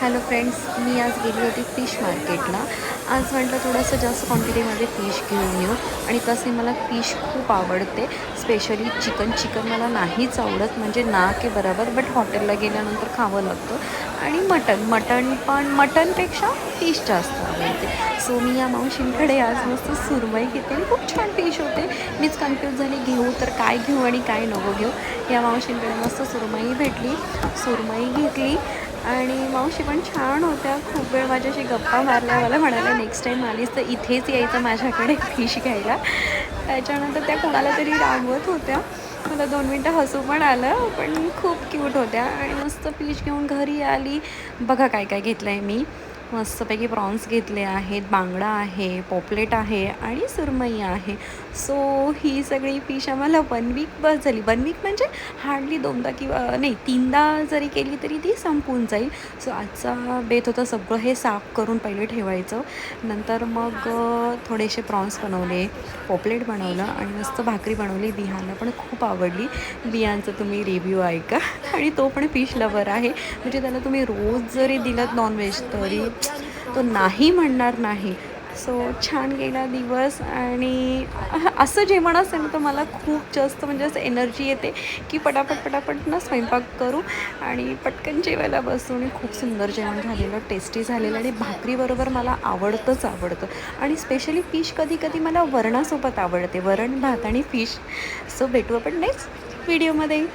Hello friends, मी आज गेली होती फिश मार्केटला. आज म्हटलं थोडंसं जास्त क्वांटिटीमध्ये फिश घेऊन येऊ. आणि तसे मला फिश खूप आवडते. स्पेशली चिकन मला नाहीच आवडत, म्हणजे ना के बरोबर, बट हॉटेलला गेल्यानंतर खावं लागतं. आणि मटण पण मटणपेक्षा फिश जास्त आवडते. सो मी या मावशींकडे आज मस्त सुरमई घेते आणि खूप छान फिश होते. मीच कन्फ्यूज झाली, घेऊ तर काय घेऊ आणि काय नको घेऊ. या मावशींकडे मस्त सुरमई भेटली, सुरमई घेतली. आणि मावशी पण छान होत्या. खूप वेळ माझ्याशी गप्पा मारल्या. मला म्हणाल्या, नेक्स्ट टाईम आलीस तर इथेच यायचं माझ्याकडे फिश घ्यायला. त्याच्यानंतर त्या कोणाला तरी रागवत होत्या. मला 2 मिनटं हसू पण आलं, पण खूप क्यूट होत्या. आणि मस्त फिश घेऊन घरी आली. बघा काय काय घेतलं आहे मी. मस्तपैकी प्रॉन्स घेतले आहेत, बांगडा आहे, पॉपलेट आहे आणि सुरमई आहे. सो ही सगळी फिश आम्हाला 1 वीक बस झाली. 1 वीक म्हणजे हार्डली 2दा किंवा नाही 3दा जरी केली तरी ती संपून जाईल. सो आजचा बेत होता सगळं हे साफ करून पहिले ठेवायचं. नंतर मग थोडेसे प्रॉन्स बनवले, पॉपलेट बनवलं आणि मस्त भाकरी बनवली. बिहानला पण खूप आवडली. बिहानचं तुम्ही रिव्ह्यू ऐका. आणि तो पण फिश लवर आहे, म्हणजे त्याला तुम्ही रोज जरी दिलं नॉनव्हेज तरी तो नाही म्हणणार नाही. सो छान गेला दिवस. आणि असं जेवण असेल तर मला खूप जास्त म्हणजे असं एनर्जी येते की पटापट ना स्वयंपाक करू आणि पटकन जेवायला बसू. आणि खूप सुंदर जेवण झालेलं, टेस्टी झालेलं. आणि भाकरीबरोबर मला आवडतं. आणि स्पेशली फिश कधी कधी मला वरणासोबत आवडते, वरण भात आणि फिश. सो भेटू आपण नेक्स्ट व्हिडिओमध्ये.